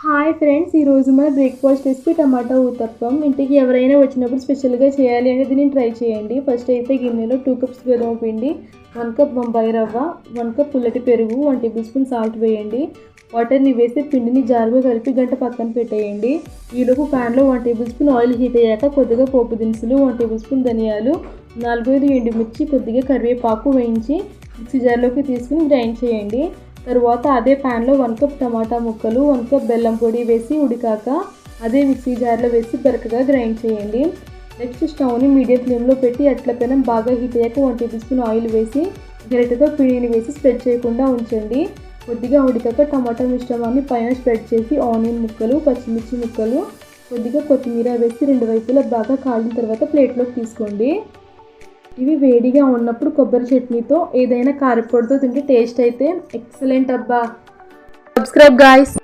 Hi friends, ఈరోజు మన breakfast recipe టమాటా ఊతప్పం. ఇంటికి ఎవరైనా వచ్చినప్పుడు స్పెషల్గా చేయాలి అంటే దీన్ని ట్రై చేయండి. ఫస్ట్ అయితే గిన్నెలో 2 కప్స్ గోధుమ పిండి, 1 కప్ బొంబాయి రవ్వ, 1 కప్ పుల్లటి పెరుగు, 1 టేబుల్ స్పూన్ సాల్ట్ వేయండి. వాటర్ని వేసి పిండిని జారుగా కలిపి గంట పక్కన పెట్టేయండి. ఈలోపు ప్యాన్లో 1 టేబుల్ స్పూన్ ఆయిల్ హీట్ అయ్యాక కొద్దిగా పోపు దినుసులు, 1 టేబుల్ స్పూన్ ధనియాలు, 4-5 ఎండుమిర్చి, కొద్దిగా కరివేపాకు వేయించి మిక్సీ జార్లోకి తీసుకుని గ్రైండ్ చేయండి. తరువాత అదే ప్యాన్లో 1 కప్ టమాటా ముక్కలు, 1 కప్ బెల్లం పొడి వేసి ఉడికాక అదే మిక్సీ జార్లో వేసి బరకగా గ్రైండ్ చేయండి. నెక్స్ట్ స్టవ్ని మీడియం ఫ్లేమ్లో పెట్టి అట్ల పెనం బాగా హీట్ అయ్యాక 1 టేబుల్ స్పూన్ ఆయిల్ వేసి గరిటెతో పిండిని వేసి స్ప్రెడ్ చేయకుండా ఉంచండి. కొద్దిగా ఉడికాక టమాటా మిశ్రమాన్ని పైన స్ప్రెడ్ చేసి ఆనియన్ ముక్కలు, పచ్చిమిర్చి ముక్కలు, కొద్దిగా కొత్తిమీర వేసి 2 వైపులా బాగా కాలిన తర్వాత ప్లేట్లోకి తీసుకోండి. ఇవి వేడిగా ఉన్నప్పుడు కొబ్బరి చట్నీతో ఏదైనా కారపొడితో తింటే టేస్ట్ అయితే ఎక్సలెంట్ అబ్బా. Subscribe guys.